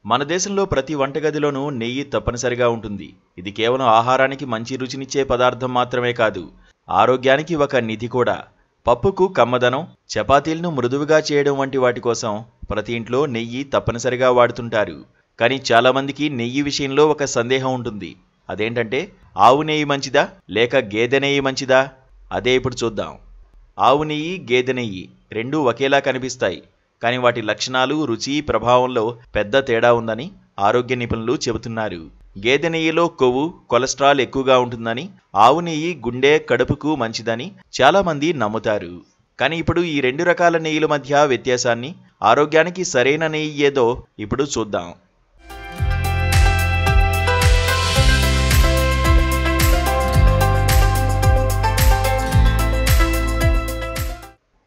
మన దేశంలో ప్రతి వంటగదిలోనూ నెయ్యి తప్పనిసరిగా ఉంటుంది. ఇది కేవలం ఆహారానికి మంచి రుచినిచ్చే పదార్థం మాత్రమే కాదు, ఆరోగ్యానికి ఒక నిధి కూడా. పప్పుకు కమ్మదనం, చపాతీలను మృదువుగా చేయడం వంటి వాటి కోసం ప్రతి ఇంట్లో నెయ్యి తప్పనిసరిగా వాడుతుంటారు. కానీ చాలామందికి నెయ్యి విషయంలో ఒక సందేహం ఉంటుంది. అదేంటంటే, ఆవు నెయ్యి మంచిదా లేక గేదె నెయ్యి మంచిదా? అదే ఇప్పుడు చూద్దాం. ఆవు నెయ్యి, గేదె నెయ్యి రెండూ ఒకేలా కనిపిస్తాయి. కానీ వాటి లక్షణాలు, రుచి, ప్రభావంలో పెద్ద తేడా ఉందని ఆరోగ్య నిపుణులు చెబుతున్నారు. గేదె నెయ్యిలో కొవ్వు, కొలెస్ట్రాల్ ఎక్కువగా ఉంటుందని, ఆవు నెయ్యి గుండె, కడుపుకు మంచిదని చాలామంది నమ్ముతారు. కానీ ఇప్పుడు ఈ రెండు రకాల నెయ్యిల మధ్య వ్యత్యాసాన్ని, ఆరోగ్యానికి సరైన నెయ్యి ఏదో ఇప్పుడు చూద్దాం.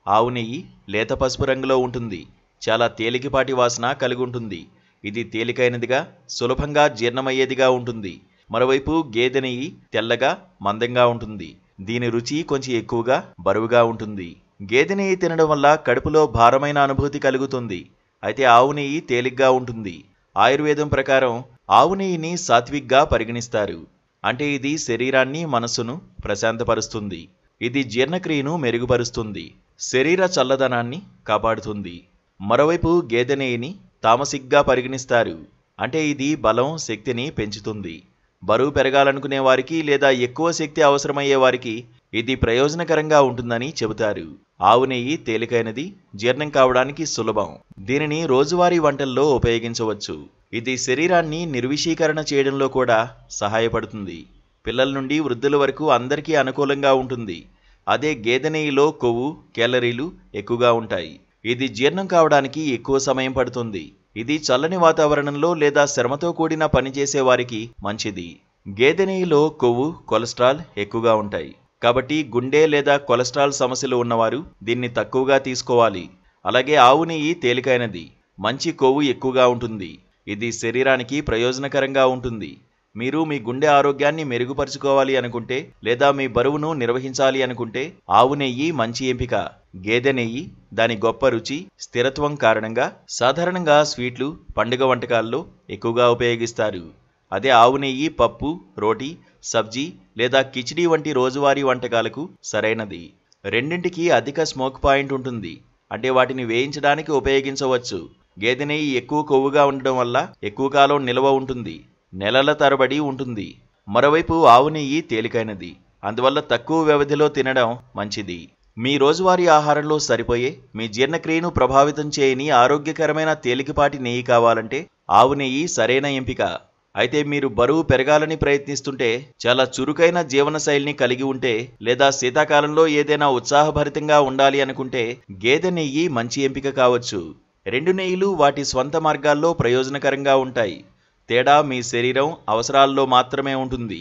ఆవు నెయ్యి లేత పసుపు రంగులో ఉంటుంది. చాలా తేలికపాటి వాసన కలిగి ఉంటుంది. ఇది తేలికైనదిగా, సులభంగా జీర్ణమయ్యేదిగా ఉంటుంది. మరోవైపు గేదె నెయ్యి తెల్లగా, మందంగా ఉంటుంది. దీని రుచి కొంచెం ఎక్కువగా, బరువుగా ఉంటుంది. గేదె నెయ్యి తినడం వల్ల కడుపులో భారమైన అనుభూతి కలుగుతుంది. అయితే ఆవు నెయ్యి తేలిగ్గా ఉంటుంది. ఆయుర్వేదం ప్రకారం ఆవు నెయ్యిని సాత్విక్గా పరిగణిస్తారు. అంటే ఇది శరీరాన్ని, మనస్సును ప్రశాంతపరుస్తుంది. ఇది జీర్ణక్రియను మెరుగుపరుస్తుంది, శరీర చల్లదనాన్ని కాపాడుతుంది. మరోవైపు గేదె నెయ్యిని తామసిక్గా పరిగణిస్తారు. అంటే ఇది బలం, శక్తిని పెంచుతుంది. బరువు పెరగాలనుకునే వారికి లేదా ఎక్కువ శక్తి అవసరమయ్యే వారికి ఇది ప్రయోజనకరంగా ఉంటుందని చెబుతారు. ఆవు నెయ్యి తేలికైనది, జీర్ణం కావడానికి సులభం. దీనిని రోజువారీ వంటల్లో ఉపయోగించవచ్చు. ఇది శరీరాన్ని నిర్విషీకరణ చేయడంలో కూడా సహాయపడుతుంది. పిల్లల నుండి వృద్ధుల వరకు అందరికీ అనుకూలంగా ఉంటుంది. అదే గేదె నెయ్యిలో కొవ్వు, కేలరీలు ఎక్కువగా ఉంటాయి. ఇది జీర్ణం కావడానికి ఎక్కువ సమయం పడుతుంది. ఇది చల్లని వాతావరణంలో లేదా శ్రమతో కూడిన పని చేసే వారికి మంచిది. గేదె నెయ్యిలో కొవ్వు, కొలెస్ట్రాల్ ఎక్కువగా ఉంటాయి. కాబట్టి గుండె లేదా కొలెస్ట్రాల్ సమస్యలు ఉన్నవారు దీన్ని తక్కువగా తీసుకోవాలి. అలాగే ఆవు నెయ్యి తేలికైనది, మంచి కొవ్వు ఎక్కువగా ఉంటుంది. ఇది శరీరానికి ప్రయోజనకరంగా ఉంటుంది. మీరు మీ గుండె ఆరోగ్యాన్ని మెరుగుపరుచుకోవాలి అనుకుంటే లేదా మీ బరువును నిర్వహించాలి అనుకుంటే ఆవు నెయ్యి మంచి ఎంపిక. గేదె నెయ్యి దాని గొప్ప రుచి, స్థిరత్వం కారణంగా సాధారణంగా స్వీట్లు, పండుగ వంటకాల్లో ఎక్కువగా ఉపయోగిస్తారు. అదే ఆవు నెయ్యి పప్పు, రోటీ, సబ్జీ లేదా కిచిడి వంటి రోజువారీ వంటకాలకు సరైనది. రెండింటికి అధిక స్మోక్ పాయింట్ ఉంటుంది. అంటే వాటిని వేయించడానికి ఉపయోగించవచ్చు. గేదె నెయ్యి ఎక్కువ కొవ్వుగా ఉండడం వల్ల ఎక్కువ కాలం నిల్వ ఉంటుంది, నెలల తరబడి ఉంటుంది. మరోవైపు ఆవు నెయ్యి తేలికైనది, అందువల్ల తక్కువ వ్యవధిలో తినడం మంచిది. మీ రోజువారీ ఆహారంలో సరిపోయే, మీ జీర్ణక్రియను ప్రభావితం చేయని ఆరోగ్యకరమైన తేలికపాటి నెయ్యి కావాలంటే ఆవు నెయ్యి సరైన ఎంపిక. అయితే మీరు బరువు పెరగాలని ప్రయత్నిస్తుంటే, చాలా చురుకైన జీవనశైలిని కలిగి ఉంటే లేదా శీతాకాలంలో ఏదైనా ఉత్సాహభరితంగా ఉండాలి అనుకుంటే గేదె నెయ్యి మంచి ఎంపిక కావచ్చు. రెండు నెయ్యిలు వాటి స్వంత మార్గాల్లో ప్రయోజనకరంగా ఉంటాయి. తేడా మీ శరీరం అవసరాల్లో మాత్రమే ఉంటుంది.